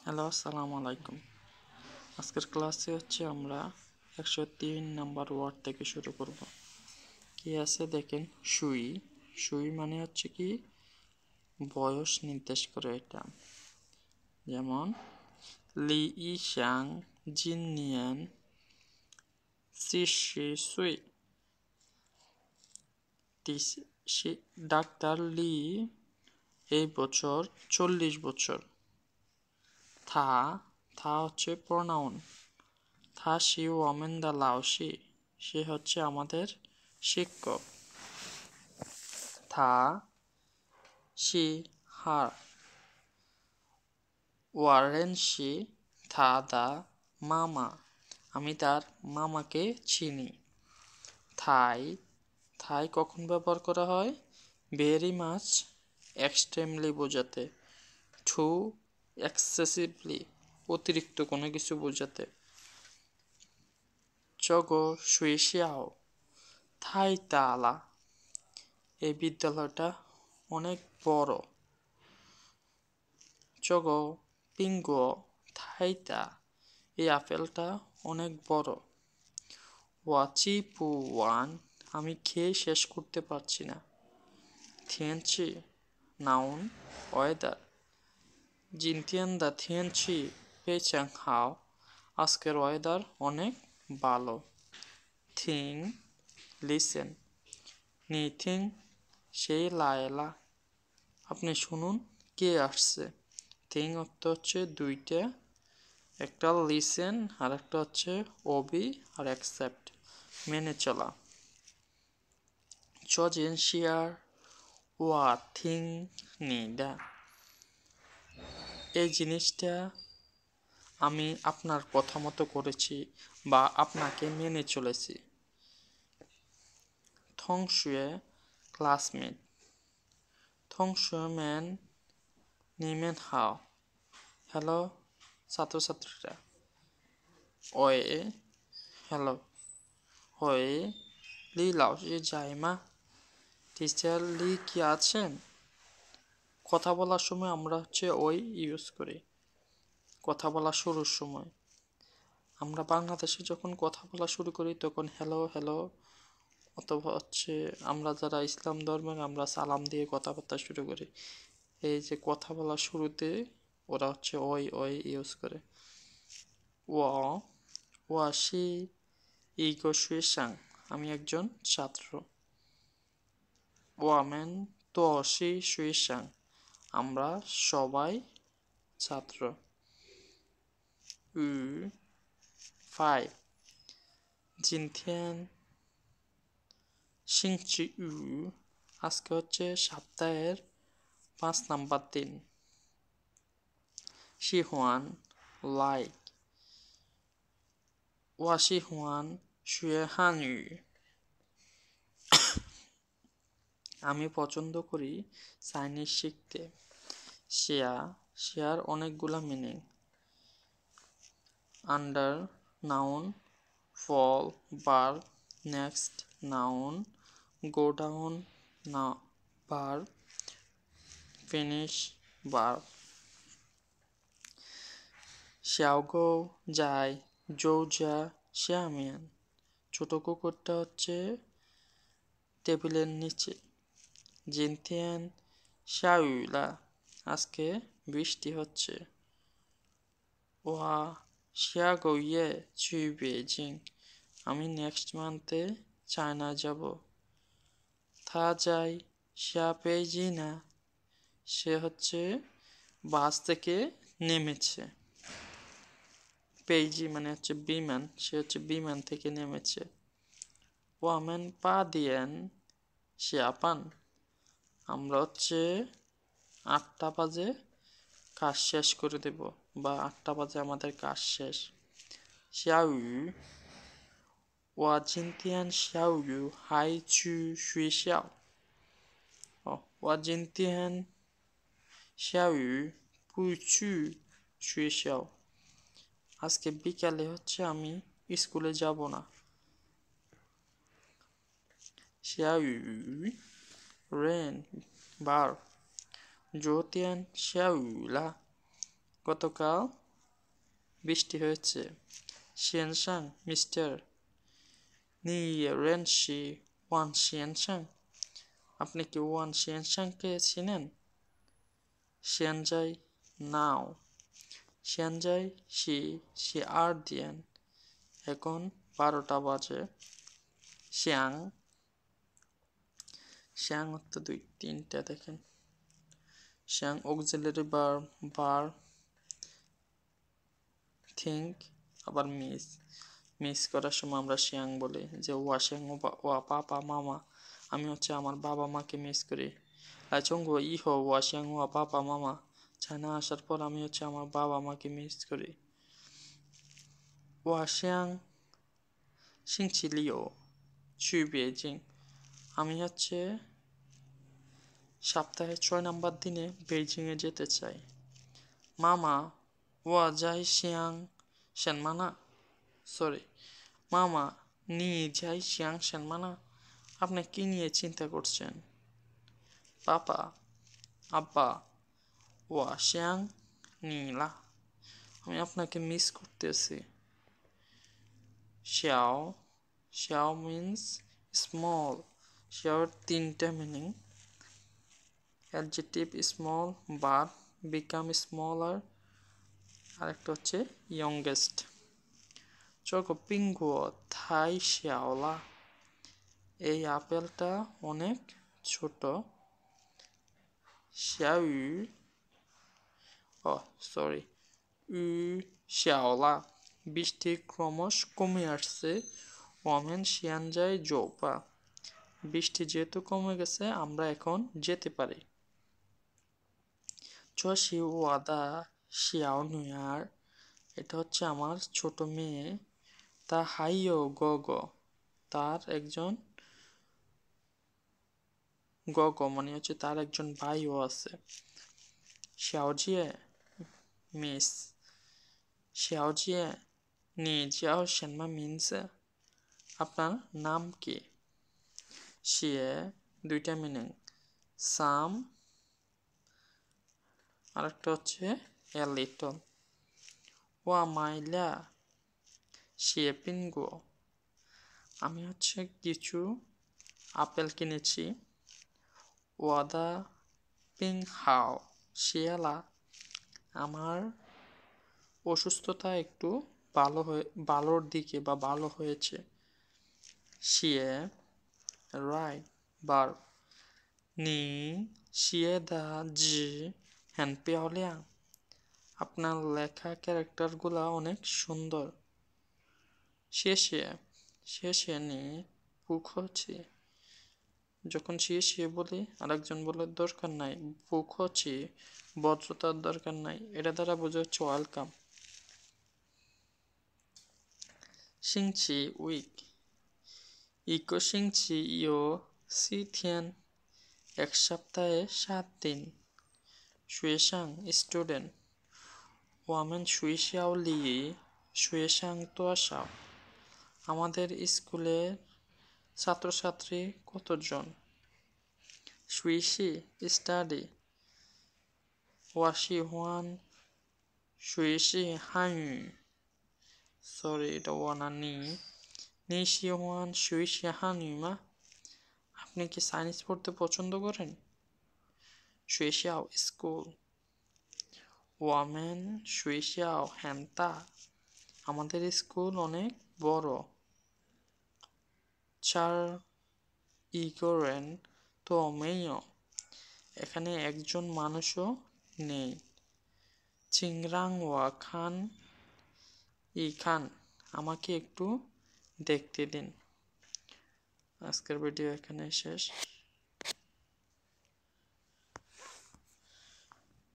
Hello, আসসালামু আলাইকুম। আজকের ক্লাসে আমরা 103 নাম্বার ওয়ার্ড থেকে শুরু করব। কি আছে দেখেন, সুই। সুই মানে কি বয়স নির্দেশ করে এটা। যেমন লি ই শ্যাং জিন নিয়ান সি সুই। ডাক্তার লি এই বছর 40 বছর। থা থা প্রোনাউন। থা শি ওয়ামেন দা লাওশি, সে আমাদের শিক্ষক। থা শি হার ওয়ারেন শি থা দা মামা, আমি তার মামাকে চিনি। থাই থাই কখন ব্যবহার করা হয়? ভেরি মাচ এক্সট্রিমলি বোঝাতে। টু এক্সেসিভলি অতিরিক্ত কোনো কিছু বোঝাতে। চগো সুইশিয়াও থাই তালা, এই বিদ্যালয়টা অনেক বড়। চগো পিঙ্গো থাইতা, এই আপেলটা অনেক বড়। ওয়াচি পু ওয়ান, আমি খেয়ে শেষ করতে পারছি না। থিয়েনচি নাউন ওয়েদার। জিনতিয়ান্দা থিয়েনচি পেচাং হাও, আজকের ওয়েদার অনেক ভালো। থিং লিসেন, নি থিং সেই লায়লা, আপনি শুনুন কে আসছে। থিং অর্থ দুইটা, একটা লিসেন আর একটা ওবি আর অ্যাকসেপ্ট মেনে চলা। চজেন শিয়ার ওয়া থিং নিডা, এই জিনিসটা আমি আপনার কথা মতো করেছি বা আপনাকে মেনে চলেছি। থংশুয়ে ক্লাসমেট, থংশুয়ে ম্যান নিমেন হাও, হ্যালো ছাত্রছাত্রীরা। ওয়ে হ্যালো, ওয়ে লি লাউসি জাইমা, টিচার লি কি আছেন? কথা বলার সময় আমরা ওই ইউজ করি কথা বলা শুরুর সময়। আমরা বাংলাদেশে যখন কথা বলা শুরু করি তখন হ্যালো হ্যালো, অথবা আমরা যারা ইসলাম ধর্মের আমরা সালাম দিয়ে কথাবার্তা শুরু করি। এই যে কথা বলা শুরুতে ওরা ওই ওই ইউজ করে। ওয়াশি ইগো সুইসাং, আমি একজন ছাত্র। ওয়ামেন তোশি সুইসাং, আমরা সবাই ছাত্র। উ ফাই জিনথিয়ান সিংচি উ, আজকে সপ্তাহের 5 নাম্বার দিন। শিহুয়ান লাইক, ওয়াশি হুয়ান শুয়ে হানু, আমি পছন্দ করি চাইনিজ শিখতে। শেয়ার অনেকগুলা মিনিং। আন্ডার নাউন, ফল বার, নেক্সট নাউন, গো ডাউন না বার, ফিনিশ বার। শ্যাওগো যায় জৌজা শ্যামিয়ান, ছোট কুকুরটা টেবিলের নিচে। জিনতিয়ান শাউলা, আজকে বৃষ্টি হচ্ছে। ওয়া শিয়াগো ইয়ে চুই বেজিং, আমি নেক্সট মান্থে চায়না যাব। থা যাই শিয়া পেজি না, সে বাস থেকে নেমেছে। পেজি মানে বিমান, সে বিমান থেকে নেমেছে। ওয়ামেন পা দিয়েন শিয়াপান, আমরা 8টা বাজে কাজ শেষ করে দেব বা 8টা বাজে আমাদের কাজ শেষ। শিয়াউ ওয়া জিনতিয়ান শিয়াউ হাই চু শুই শিয়াও, ওয়া জিনতিয়ান শিয়াউ পুই চু শুই শিয়াও, আজকে বিকালে আমি স্কুলে যাব না। শিয়াউ রেন বার জোতিয়ান শিয়াউলা, গতকাল বৃষ্টি হয়েছে। শিয়ানসাং মিস্টার নি রেনশি ওয়ান শিয়ানসাং, আপনি কি ওয়ান শিয়ানসাংকে চিনেন? শিয়ানজাই নাও শিয়ানজাই সি আর দিয়েন, এখন 12টা বাজে। শিয়াং শিয়াং অর্থ দুই তিনটা, দেখেন শিয়াং অক্সিলারি বার থিঙ্ক, আবার মিস করার সময় আমরা শিয়াং বলি, যে ওয়া শিয়াং ওয়া পাপা মামা, আমি হচ্ছে আমার বাবা মাকে মিস করি। লাইচঙ্গ ইহো ওয়া শিয়াং ওয়া পাপা মামা, চায়না আসার পর আমি হচ্ছে আমার বাবা মাকে মিস করি। ওয়া শিয়াং সিংচি লিও চুই বেজিং, আমি হচ্ছে সপ্তাহে 6 নম্বর দিনে বেইজিংয়ে যেতে চাই। মামা ওয়া যাই শিয়াং সেনমানা, সরি মামা নি যাই শিয়াং সেনমানা, আপনি কি নিয়ে চিন্তা করছেন? পাপা আব্বা ওয়া শিয়াং নীলা, আমি আপনাকে মিস করতেছি। শিয়াও শিয়াও মিন্স স্মল, শিয়াওর 3টা meaning. Adjective small, but become smaller, আরেকটা হচ্ছে ইয়ংগেস্ট। চোখ পিঙ্গুও থাই শিয়াওলা, এই আপেলটা অনেক ছোট। শিয়াউ সরি উ শিয়াওলা, বৃষ্টি ক্রমশ কমে আসছে। ওমেন শিয়ানজাই জোপা, বৃষ্টি যেহেতু কমে গেছে আমরা এখন যেতে পারি। চশি ওয়াদা শিয়াও নুয়ার, এটা হচ্ছে আমার ছোট মেয়ে। তা হাইও গগ, তার একজন গগ মানে হচ্ছে তার একজন ভাইও আছে। শিয়াওজিয়ে মিস শিয়াওজিয়ে নি জিয়াও সেনমা মিন্স, আপনার নাম কি? শিয়ে 2টা মিনিং, সাম আরেকটা হচ্ছে এ লিটল। ওয়া মাইলা শিয়ে পিনগো, আমি হচ্ছে কিছু আপেল কিনেছি। ওয়াদা পিং হাও শিয়ালা, আমার অসুস্থতা একটু ভালোর দিকে বা ভালো হয়েছে। শিয়ে রাইট বার নি শিয়ে দা জি হ্যান পিয়াওলিয়াং, আপনার লেখা ক্যারেক্টারগুলো অনেক সুন্দর। শেষে শেষে নি পুখছি, যখন শিয়ে বলি আরেকজন বলে দরকার নাই, পুখছি ভদ্রতার দরকার নাই, এটা দ্বারা বোঝা হচ্ছে ওয়েলকাম। সিংচি উইক ইকো সিংচি ইও সিথিয়ান, 1 সপ্তাহে 7 দিন। শুয়েশাং স্টুডেন্ট, ওয়ামেন শুইশাও লিয়ে শুয়েশাং তোয়াশাও, আমাদের স্কুলের ছাত্রছাত্রী কতজন? শুইশি স্টাডি ওয়াশি হুয়ান শুইশি হাইউ, সরি এটা ওয়ানা নি শি হুয়ান শুইশি হানিমা, আপনি কি সায়েন্স পড়তে পছন্দ করেন? শুইশাও স্কুল ওয়ামেন শুইশাও হ্যান্তা, আমাদের স্কুল অনেক বড়। চার ইগোরেন তো মেয়, এখানে একজন মানুষও নেই। চিংরাং ওয়া খান ই খান, আমাকে একটু দেখতে দিন। আজকের ভিডিও এখানে শেষ।